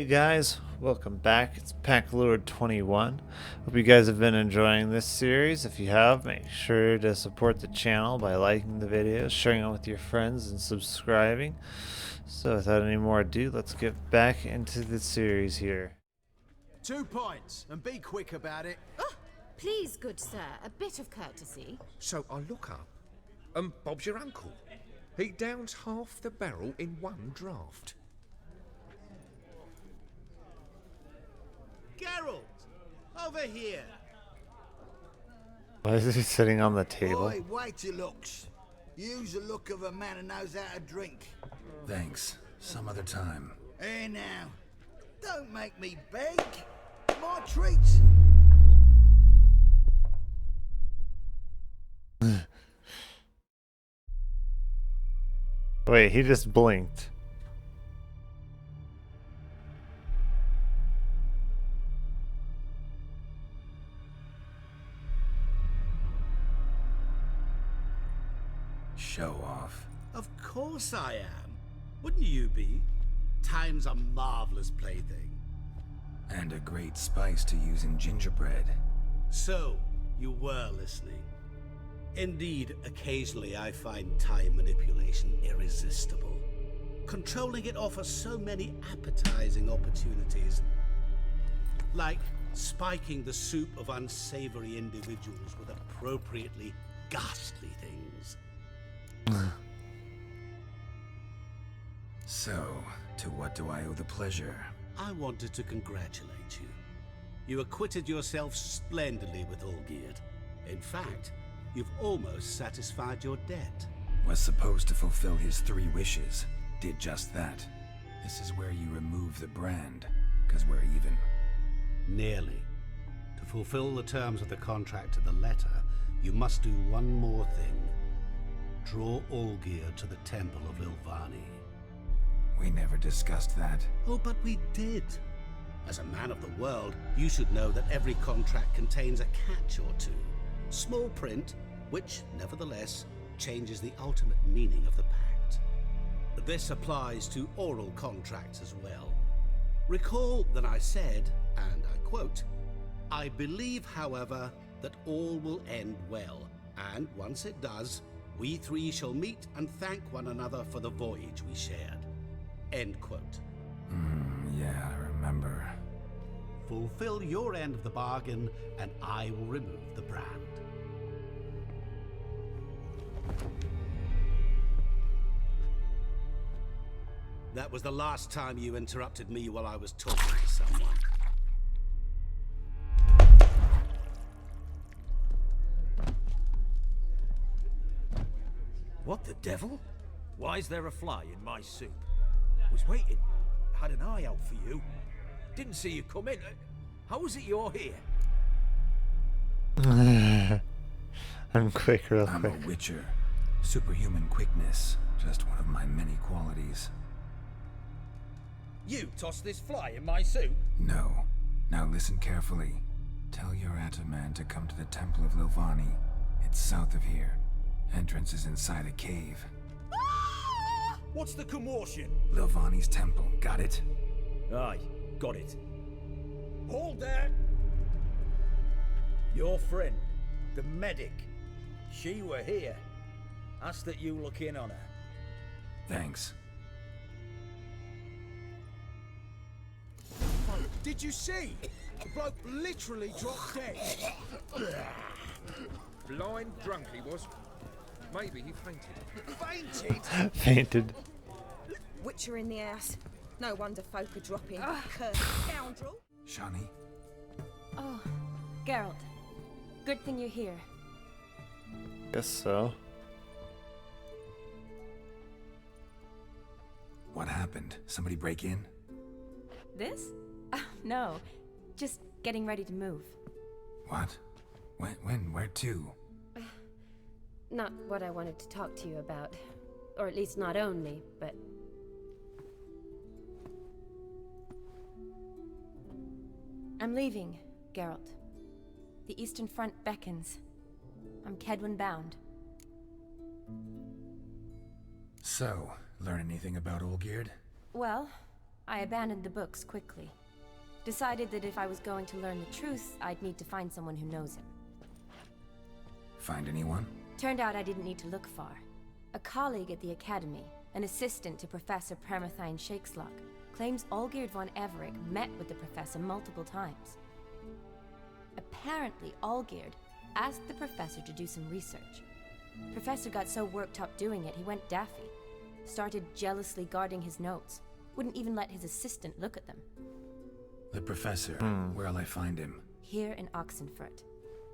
Hey guys, welcome back. It's PackLord21. Hope you guys have been enjoying this series. If you have, make sure to support the channel by liking the videos, sharing it with your friends, and subscribing. So without any more ado, let's get back into the series here. 2 points, and be quick about it. Oh, please, good sir, a bit of courtesy. So I look up, and Bob's your uncle. He downs half the barrel in one draft. Geralt, over here. Why is he sitting on the table? Boy, wait your looks. Use the look of a man who knows how to drink. Thanks. Some other time. Here now. Don't make me beg. My treats. Wait, he just blinked. Show off. Of course I am. Wouldn't you be? Time's a marvelous plaything. And a great spice to use in gingerbread. So, you were listening. Indeed, occasionally I find time manipulation irresistible. Controlling it offers so many appetizing opportunities. Like spiking the soup of unsavory individuals with appropriately ghastly things. So, to what do I owe the pleasure? I wanted to congratulate you. You acquitted yourself splendidly with Olgierd. In fact, you've almost satisfied your debt. Was supposed to fulfill his 3 wishes. Did just that. This is where you remove the brand, 'cause we're even. Nearly. To fulfill the terms of the contract to the letter, you must do one more thing. Draw Olgierd to the Temple of Lilvani. We never discussed that. Oh, but we did. As a man of the world, you should know that every contract contains a catch or two. Small print, which, nevertheless, changes the ultimate meaning of the pact. This applies to oral contracts as well. Recall that I said, and I quote, "I believe, however, that all will end well, and once it does, we 3 shall meet and thank one another for the voyage we shared." End quote. Yeah, I remember. Fulfill your end of the bargain, and I will remove the brand. That was the last time you interrupted me while I was talking to someone. What the devil? Why is there a fly in my soup? Was waiting. Had an eye out for you. Didn't see you come in. How is it you're here? I'm quick, real I'm quick. a witcher. Superhuman quickness. Just one of my many qualities. You tossed this fly in my soup? No. Now listen carefully. Tell your Ataman to come to the Temple of Lilvani. It's south of here. Entrance is inside a cave. What's the commotion? Lilvani's temple, got it? Aye, got it. Hold there! Your friend, the medic. She were here. Ask that you look in on her. Thanks. Did you see? The bloke literally dropped dead. Blind drunk he was. Maybe he fainted. Fainted? Fainted. Witcher in the house. No wonder folk are dropping. Cursed scoundrel. Shani? Oh, Geralt. Good thing you're here. Guess so. What happened? Somebody break in? This? No. Just getting ready to move. What? When? Where to? Not what I wanted to talk to you about. Or at least not only, but... I'm leaving, Geralt. The Eastern Front beckons. I'm Kedwin bound. So, learn anything about Olgierd? Well, I abandoned the books quickly. Decided that if I was going to learn the truth, I'd need to find someone who knows him. Find anyone? Turned out I didn't need to look far. A colleague at the Academy, an assistant to Professor Permathine Shakeslock, claims Olgierd von Everec met with the professor multiple times. Apparently, Olgierd asked the professor to do some research. Professor got so worked up doing it, he went daffy. Started jealously guarding his notes. Wouldn't even let his assistant look at them. The professor. Where'll I find him? Here in Oxenfurt.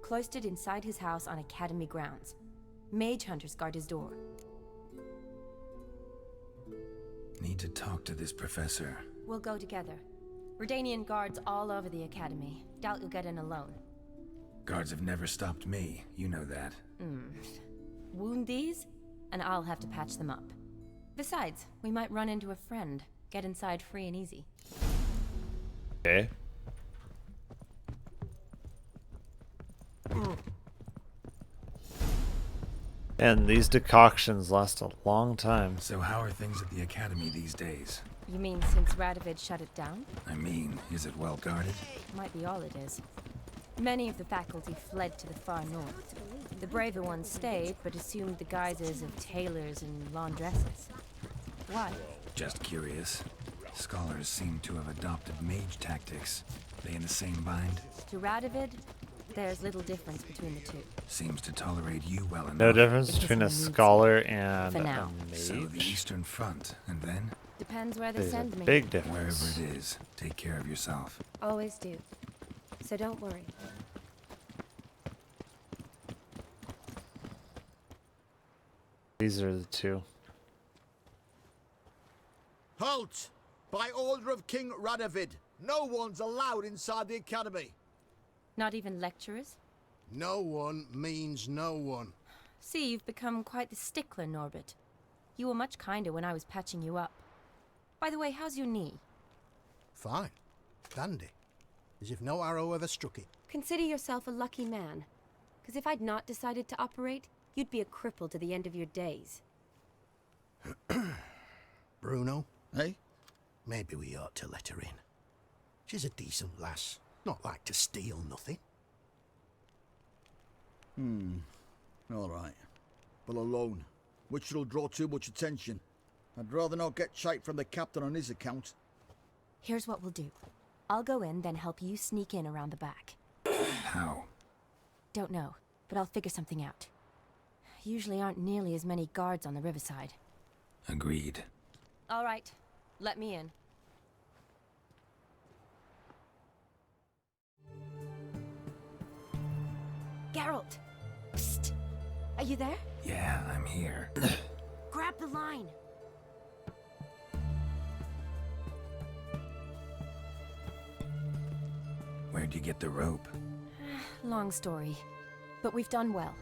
Cloistered inside his house on Academy grounds. Mage hunters guard his door. Need to talk to this professor. We'll go together. Redanian guards all over the Academy. Doubt you'll get in alone. Guards have never stopped me, you know that. Wound these, and I'll have to patch them up. Besides, we might run into a friend. Get inside free and easy. Okay. And these decoctions last a long time. So how are things at the Academy these days? You mean since Radovid shut it down? I mean, is it well guarded? Might be all it is. Many of the faculty fled to the far north. The braver ones stayed, but assumed the guises of tailors and laundresses. Why? Just curious. Scholars seem to have adopted mage tactics. They in the same bind? To Radovid, there's little difference between the two. Seems to tolerate you well enough. No difference It between a doesn't need scholar to. and For now. a mage. So the Eastern Front, and then? Depends where they There's a send me. big difference. Wherever it is, take care of yourself. Always do. So don't worry. These are the two. Halt! By order of King Radovid, no one's allowed inside the Academy. Not even lecturers? No one means no one. See, you've become quite the stickler, Norbert. You were much kinder when I was patching you up. By the way, how's your knee? Fine. Dandy. As if no arrow ever struck it. Consider yourself a lucky man. Because if I'd not decided to operate, you'd be a cripple to the end of your days. Bruno, eh? Maybe we ought to let her in. She's a decent lass. Not like to steal nothing. All right. But alone, which will draw too much attention. I'd rather not get shite from the captain on his account. Here's what we'll do. I'll go in, then help you sneak in around the back. How? Don't know, but I'll figure something out. Usually aren't nearly as many guards on the riverside. Agreed. All right, let me in. Geralt! Psst! Are you there? Yeah, I'm here. Grab the line! Where'd you get the rope? Long story. But we've done well.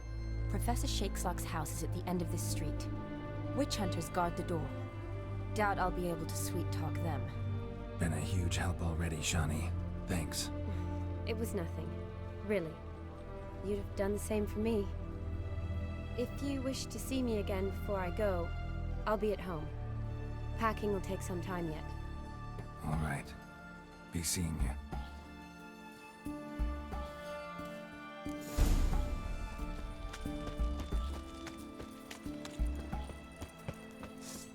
Professor Shakeslock's house is at the end of this street. Witch hunters guard the door. Doubt I'll be able to sweet-talk them. Been a huge help already, Shani. Thanks. It was nothing. Really. You'd have done the same for me. If you wish to see me again before I go, I'll be at home. Packing will take some time yet. All right. Be seeing you.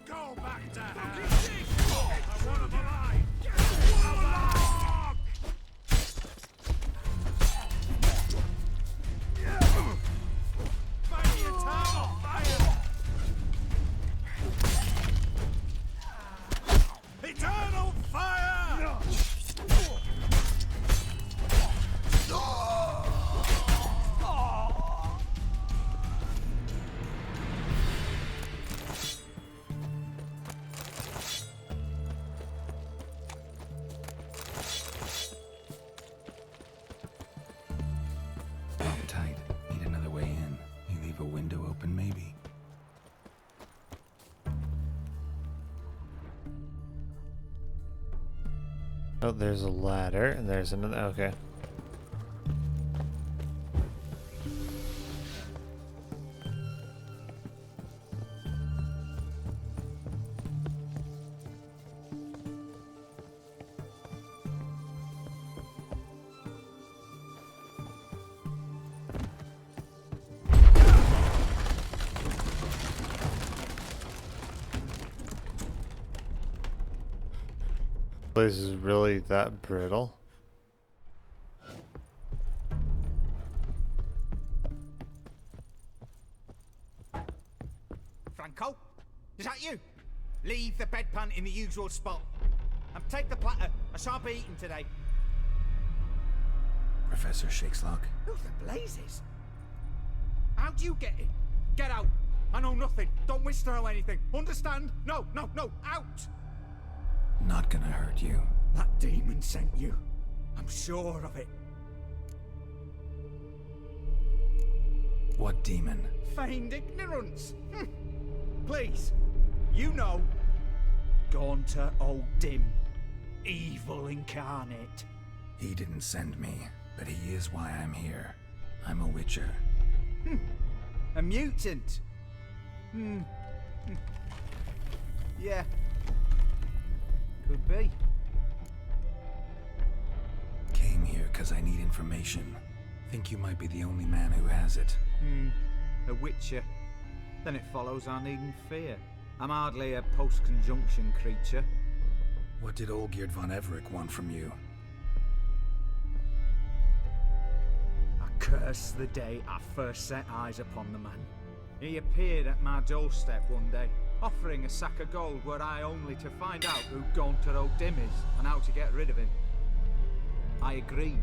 Go back to her! Eternal fire! Hold tight. Need another way in. You leave a window open, maybe? Oh, there's a ladder, and there's another. Okay. Place is really that brittle? Franco? Is that you? Leave the bedpan in the usual spot. And take the platter. I shan't be eating today. Professor Shakeslock? Who the blazes? How'd you get in? Get out. I know nothing. Don't wish to know anything. Understand? No, no, no. Out! Not gonna hurt you. That demon sent you. I'm sure of it. What demon? Feigned ignorance. Please. You know. Gaunter O'Dim. Evil incarnate. He didn't send me, but he is why I'm here. I'm a witcher. A mutant. Yeah. Could be. Came here because I need information. Think you might be the only man who has it. A witcher. Then it follows I needn't fear. I'm hardly a post-conjunction creature. What did Olgierd von Everec want from you? I curse the day I first set eyes upon the man. He appeared at my doorstep one day, offering a sack of gold were I only to find out who Gaunter O'Dim is and how to get rid of him. I agreed.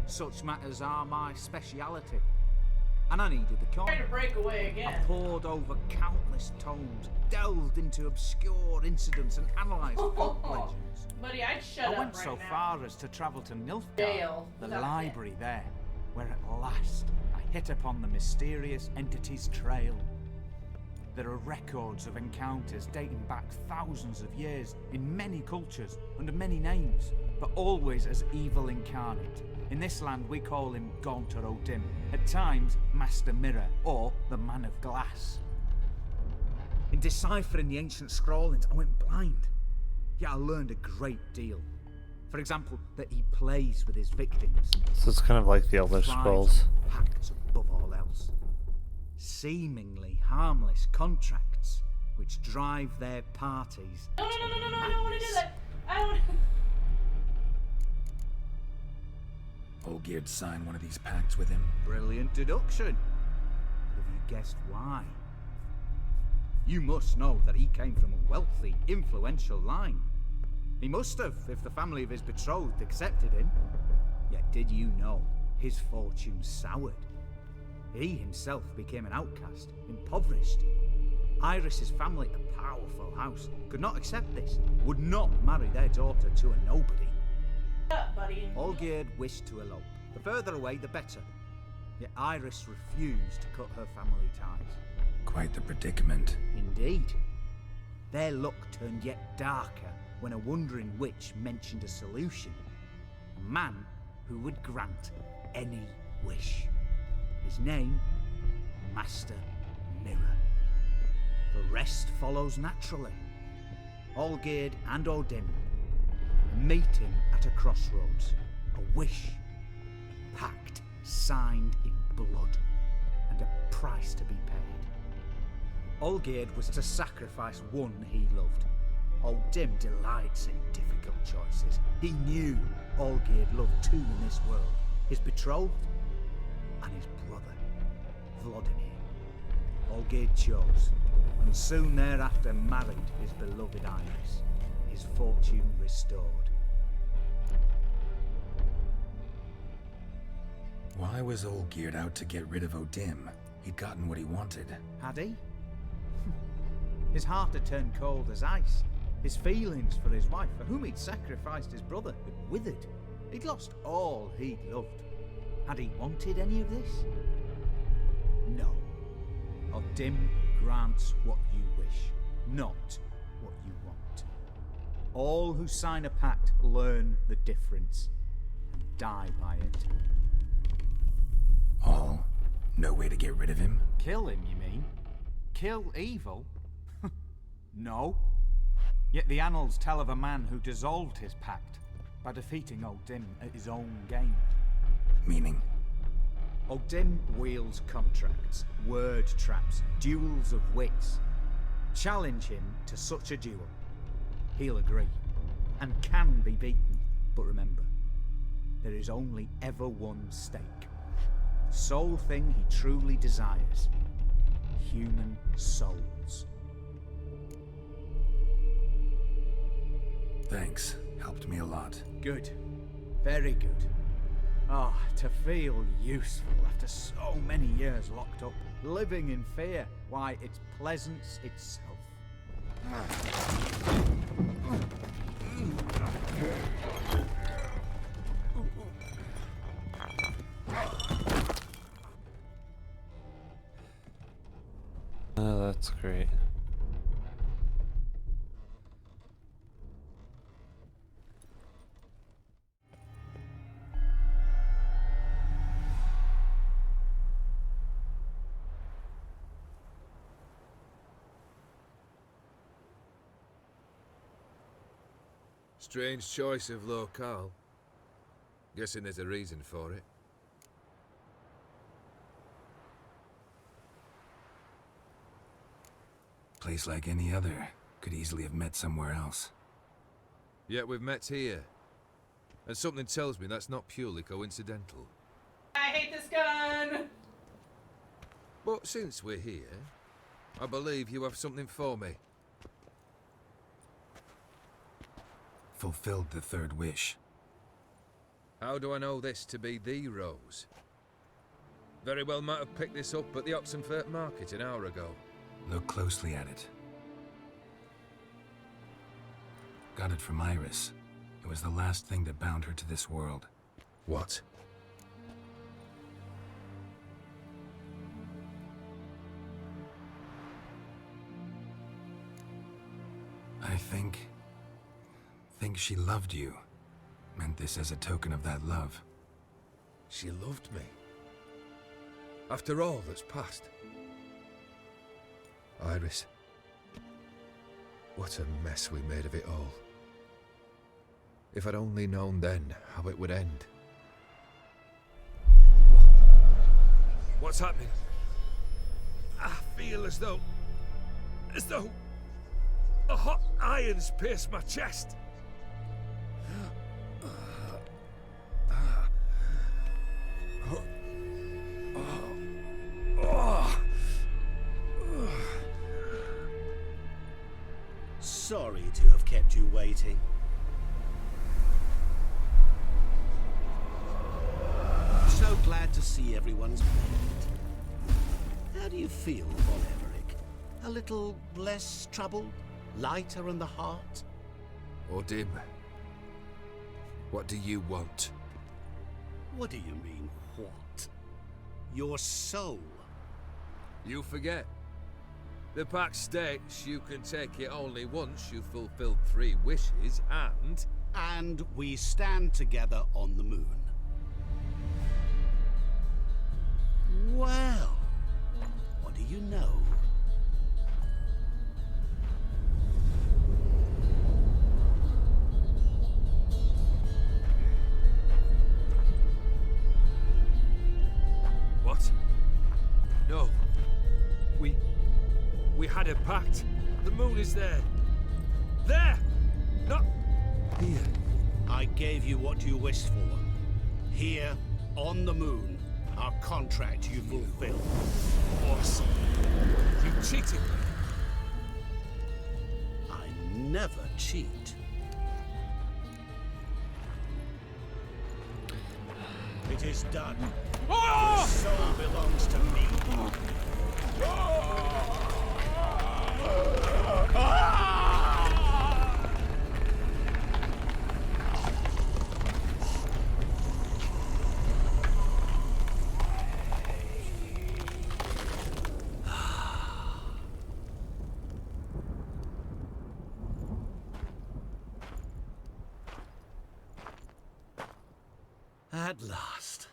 Such matters are my speciality. And I needed the coin. Trying to break away again. I pored over countless tomes, delved into obscure incidents and analysed folk legends. Buddy, I'd shut I up went right so now. far as to travel to Nilfgaard, Dale, the without library there, where at last I hit upon the mysterious entity's trail. There are records of encounters dating back thousands of years in many cultures, under many names, but always as evil incarnate. In this land we call him Gaunter O'Dim, at times Master Mirror, or the Man of Glass. In deciphering the ancient scrawlings, I went blind. Yet I learned a great deal. For example, that he plays with his victims. So it's kind of like the Elder Scrolls. Pacts above all else. Seemingly harmless contracts which drive their parties. No, I don't want to do that. I don't want Olgierd signed one of these pacts with him? Brilliant deduction. Have you guessed why? You must know that he came from a wealthy, influential line. He must have, if the family of his betrothed accepted him. Yet did you know his fortune soured? He himself became an outcast, impoverished. Iris's family, a powerful house, could not accept this, would not marry their daughter to a nobody. up, buddy. Olgierd wished to elope. The further away, the better. Yet Iris refused to cut her family ties. Quite the predicament. Indeed. Their luck turned yet darker when a wandering witch mentioned a solution. A man who would grant any wish. His name, Master Mirror. The rest follows naturally. Olgierd and O'Dim, a meeting at a crossroads, a wish, a pact signed in blood, and a price to be paid. Olgierd was to sacrifice one he loved. O'Dim delights in difficult choices. He knew Olgierd loved two in this world, his betrothed and his brother, Vladimir. Olgierd chose, and soon thereafter married his beloved Iris, his fortune restored. Why was Olgierd out to get rid of O'Dim? He'd gotten what he wanted. Had he? His heart had turned cold as ice. His feelings for his wife, for whom he'd sacrificed his brother, had withered. He'd lost all he'd loved. Had he wanted any of this? No. O'Dim grants what you wish, not what you want. All who sign a pact learn the difference and die by it. All? No way to get rid of him? Kill him, you mean? Kill evil? No. Yet the annals tell of a man who dissolved his pact by defeating O'Dim at his own game. Meaning? O'Dim wields contracts, word traps, duels of wits. Challenge him to such a duel. He'll agree. and can be beaten. But remember, there is only ever one stake. The sole thing he truly desires. Human souls. Thanks. Helped me a lot. Good. Very good. Ah, to feel useful after so many years locked up, living in fear. Why, it's pleasance itself. Oh, that's great. Strange choice of locale. Guessing there's a reason for it. Place like any other. Could easily have met somewhere else. Yet we've met here. And something tells me that's not purely coincidental. I hate this gun! But since we're here, I believe you have something for me. Fulfilled the third wish. How do I know this to be the rose? Very well might have picked this up at the Oxenfurt market an hour ago. Look closely at it. Got it from Iris. It was the last thing that bound her to this world. What? I think she loved you. Meant this as a token of that love. She loved me. After all that's passed. Iris. What a mess we made of it all. If I'd only known then how it would end. What's happening? I feel as though a hot iron's pierced my chest. Sorry to have kept you waiting. So glad to see everyone's made it. How do you feel, Von Everett? A little less troubled? Lighter in the heart? Or dim? What do you want? What do you mean, what? Your soul. You forget. The pact states you can take it only once you've fulfilled 3 wishes, and... And we stand together on the moon. Well, what do you know? What? No. We had a pact. The moon is there. There! Not here. I gave you what you wished for. Here, on the moon, our contract you fulfilled. Awesome. You cheated me. I never cheat. It is done. Your soul belongs to me. At last.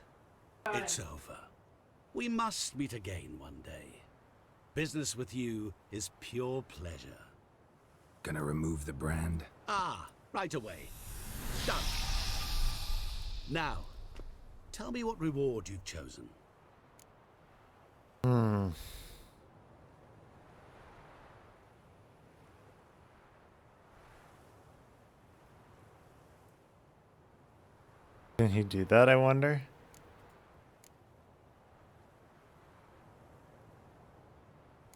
It's over. We must meet again one day. Business with you is pure pleasure. Gonna remove the brand? Ah, right away. Done. Now, tell me what reward you've chosen. Can he do that, I wonder?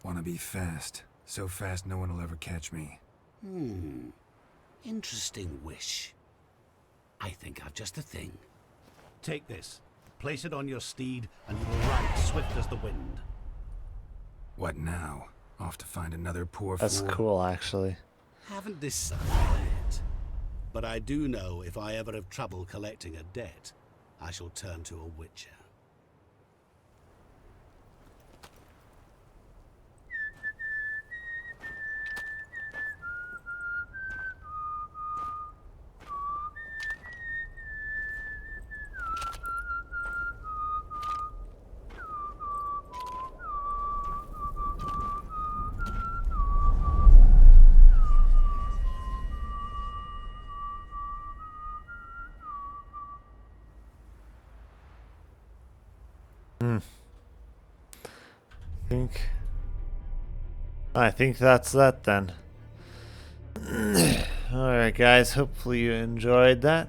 Want to be fast. So fast no one will ever catch me. Interesting wish. I think I've just the thing. Take this. Place it on your steed, and you will ride swift as the wind. What now? Off to find another poor That's fool? cool, actually. Haven't decided yet. But I do know if I ever have trouble collecting a debt, I shall turn to a witcher. I think that's that then. Alright guys, hopefully you enjoyed that.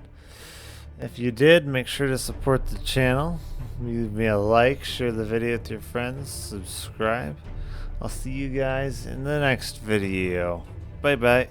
If you did, make sure to support the channel. Leave me a like, share the video with your friends, subscribe. I'll see you guys in the next video. Bye bye.